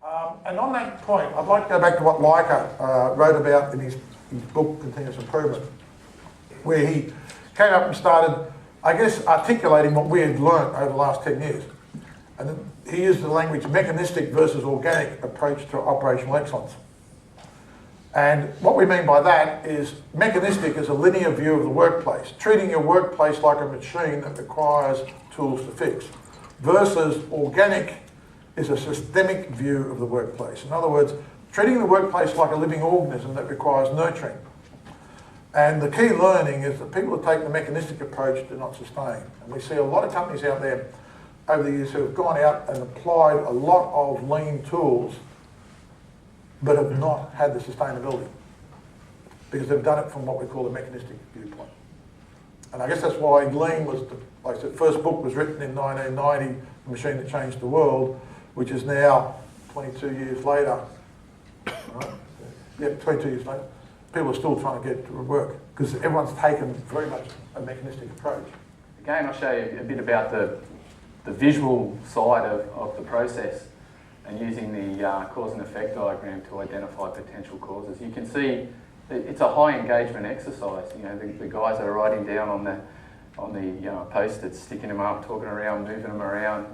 And on that point, I'd like to go back to what Leica wrote about in his book, Continuous Improvement, where he came up and started, I guess, articulating what we had learnt over the last 10 years. And he used the language mechanistic versus organic approach to operational excellence. And what we mean by that is mechanistic is a linear view of the workplace, treating your workplace like a machine that requires tools to fix, versus organic is a systemic view of the workplace. In other words, treating the workplace like a living organism that requires nurturing. And the key learning is that people who take the mechanistic approach do not sustain. And we see a lot of companies out there over the years who have gone out and applied a lot of lean tools but have not had the sustainability because they've done it from what we call the mechanistic viewpoint. And I guess that's why Lean was, like I said, first book was written in 1990, The Machine That Changed the World, which is now 22 years later. Right? Yeah, 22 years later. People are still trying to get it to work because everyone's taken very much a mechanistic approach. Again, I'll show you a bit about the visual side of the process and using the cause and effect diagram to identify potential causes. You can see it's a high engagement exercise. You know, the guys that are writing down on the post-its, sticking them up, talking around, moving them around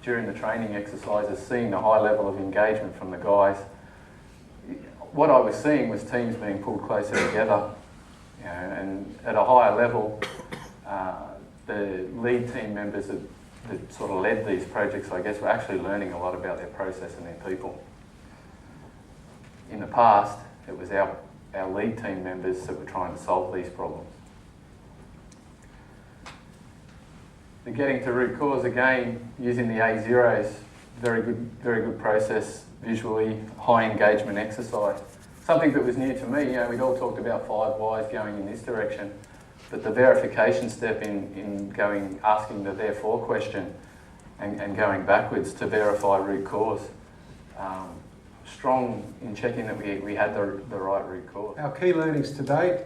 during the training exercises, seeing the high level of engagement from the guys. What I was seeing was teams being pulled closer together, you know, and at a higher level, the lead team members that sort of led these projects, I guess, were actually learning a lot about their process and their people. In the past, it was our lead team members that were trying to solve these problems. The getting to root cause, again, using the A0s, very good process, visually, high engagement exercise. Something that was new to me, you know, we'd all talked about 5 whys going in this direction, but the verification step in asking the therefore question and going backwards to verify root cause. Strong in checking that we had the right root cause. Our key learnings to date,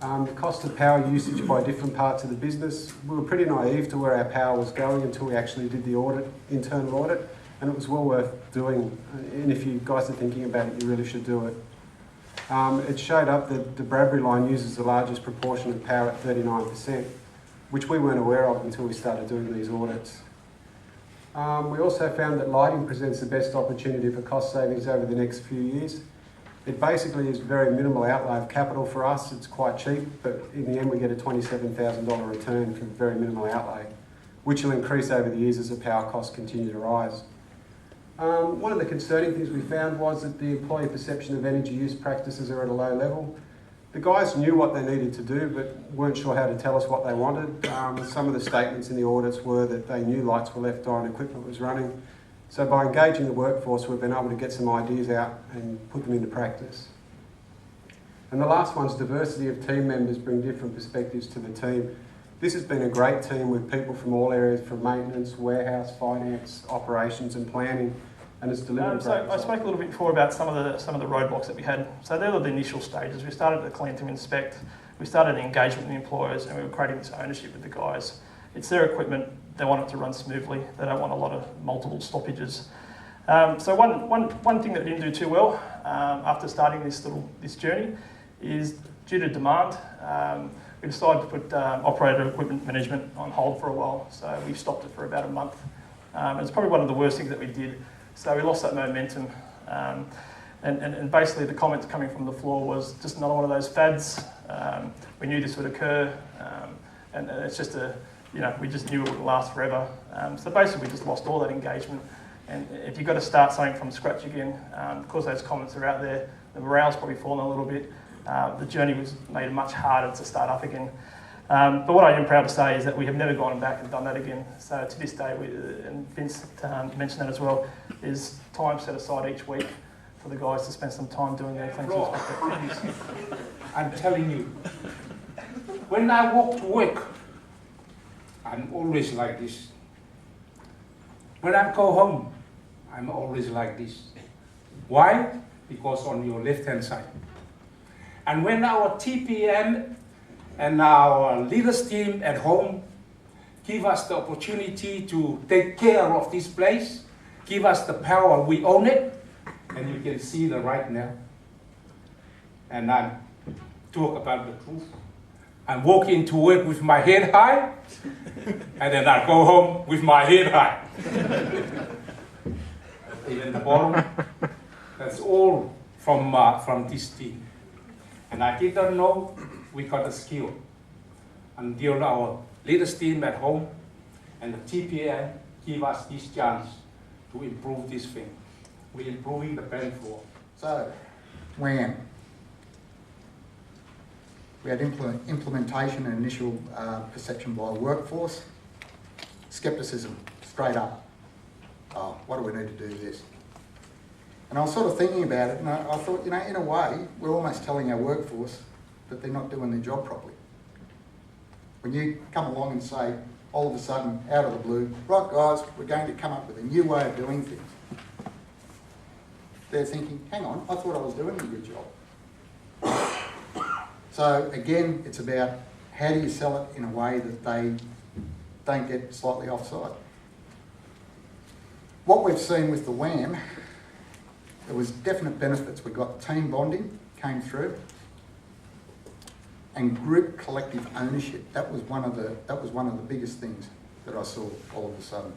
the cost of power usage by different parts of the business. We were pretty naive to where our power was going until we actually did the internal audit, and it was well worth doing. And if you guys are thinking about it, you really should do it. It showed up that the Bradbury line uses the largest proportion of power at 39%, which we weren't aware of until we started doing these audits. We also found that lighting presents the best opportunity for cost savings over the next few years. It basically is very minimal outlay of capital for us. It's quite cheap, but in the end we get a $27,000 return for very minimal outlay, which will increase over the years as the power costs continue to rise. One of the concerning things we found was that the employee perception of energy use practices are at a low level. The guys knew what they needed to do, but weren't sure how to tell us what they wanted. Some of the statements in the audits were that they knew lights were left on, equipment was running. So by engaging the workforce, we've been able to get some ideas out and put them into practice. And the last one's diversity of team members bring different perspectives to the team. This has been a great team with people from all areas, from maintenance, warehouse, finance, operations and planning, and it's delivered So I spoke a little bit before about some of the roadblocks that we had. So they were the initial stages. We started to clean, to inspect, we started engagement with the employers, and we were creating this ownership with the guys. It's their equipment, they want it to run smoothly, they don't want a lot of multiple stoppages. So one thing that we didn't do too well after starting this journey is due to demand, we decided to put operator equipment management on hold for a while. So we stopped it for about a month. It's probably one of the worst things that we did. So we lost that momentum. And basically the comments coming from the floor was just another one of those fads. We knew this would occur. And it's just we just knew it wouldn't last forever. So basically we just lost all that engagement. And if you've got to start something from scratch again, because those comments are out there, the morale's probably fallen a little bit. The journey was made much harder to start up again. But what I am proud to say is that we have never gone back and done that again. So to this day, and Vince mentioned that as well, is time set aside each week for the guys to spend some time doing their clean activities. I'm telling you, when I walk to work, I'm always like this. When I go home, I'm always like this. Why? Because on your left-hand side. And when our TPM and our leaders team at home give us the opportunity to take care of this place, give us the power, we own it, and you can see the right now. And I talk about the truth. I'm walking to work with my head high, and then I go home with my head high. Even the bottom, that's all from this team. And I didn't know we got the skill until our latest team at home and the TPM give us this chance to improve this thing. We're improving the band floor. So, WHAM. We had implementation and initial perception by the workforce. Skepticism, straight up. Oh, why do we need to do this? And I was sort of thinking about it, and I thought, you know, in a way, we're almost telling our workforce that they're not doing their job properly. When you come along and say, all of a sudden, out of the blue, right guys, we're going to come up with a new way of doing things. They're thinking, hang on, I thought I was doing a good job. So again, it's about how do you sell it in a way that they don't get slightly offside. What we've seen with the WHAM, there was definite benefits. We got team bonding came through, and group collective ownership. That was one of the biggest things that I saw all of a sudden.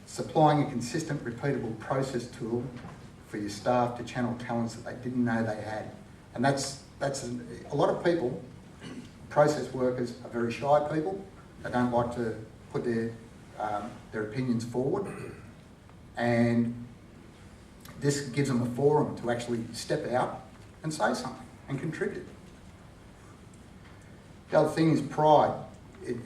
Supplying a consistent, repeatable process tool for your staff to channel talents that they didn't know they had. And that's a lot of people, process workers are very shy people. They don't like to put their opinions forward. And this gives them a forum to actually step out and say something and contribute. The other thing is pride. It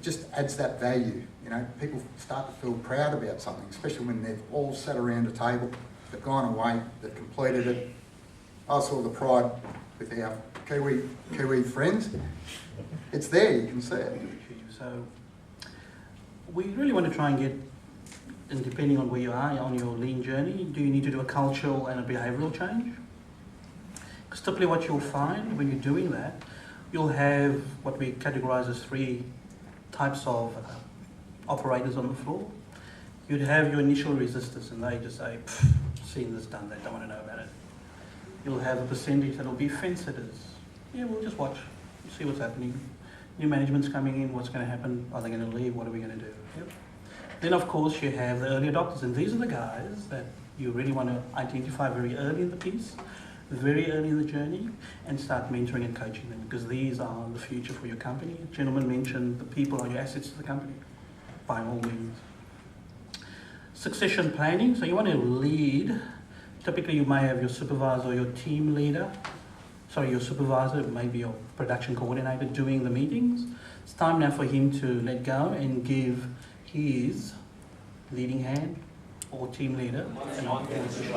just adds that value. You know, people start to feel proud about something, especially when they've all sat around a table, they've gone away, they've completed it. I saw the pride with our Kiwi friends. It's there, you can see it. So we really want to try and get, and depending on where you are on your lean journey, do you need to do a cultural and a behavioural change? Because typically what you'll find when you're doing that, you'll have what we categorise as 3 types of operators on the floor. You'd have your initial resistors, and they just say, seen this done, they don't want to know about it. You'll have a percentage that'll be fence sitters. Yeah, we'll just watch, see what's happening. New management's coming in, what's going to happen? Are they going to leave? What are we going to do? Yep. Then of course you have the early adopters, and these are the guys that you really want to identify very early in the piece, very early in the journey, and start mentoring and coaching them, because these are the future for your company. The gentleman mentioned the people are your assets to the company, by all means. Succession planning, so you want to lead. Typically you may have your supervisor or your team leader, sorry, your supervisor, maybe your production coordinator doing the meetings. It's time now for him to let go and give his leading hand or team leader an opportunity.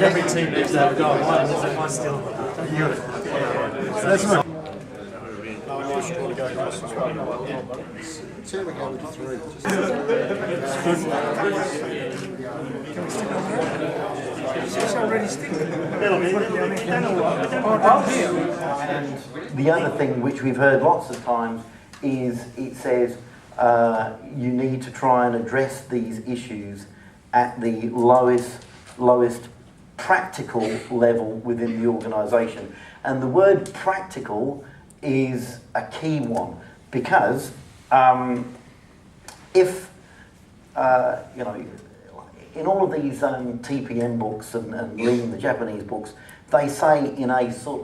Every team needs to have a goal. One still. That's right. So we go with the 3. The other thing which we've heard lots of times is it says you need to try and address these issues at the lowest practical level within the organisation. And the word practical is a key one, because if, you know, in all of these TPM books and Lean, the Japanese books, they say in a sort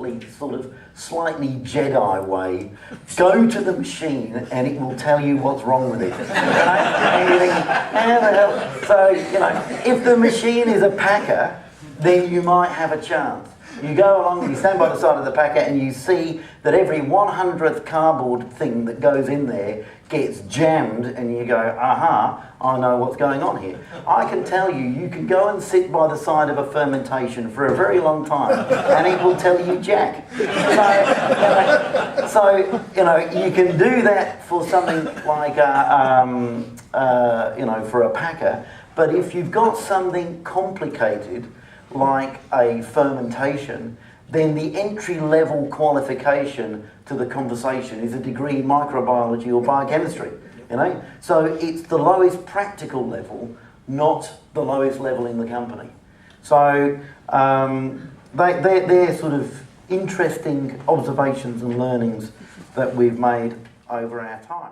of slightly Jedi way, go to the machine and it will tell you what's wrong with it. And you think, how the hell? So, you know, if the machine is a packer, then you might have a chance. You go along, you stand by the side of the packer and you see that every 100th cardboard thing that goes in there gets jammed, and you go, aha, I know what's going on here. I can tell you, you can go and sit by the side of a fermentation for a very long time and it will tell you jack. So you know, you can do that for something like, you know, for a packer, but if you've got something complicated, like a fermentation, then the entry-level qualification to the conversation is a degree in microbiology or biochemistry, you know? So it's the lowest practical level not the lowest level in the company. So they're sort of interesting observations and learnings that we've made over our time.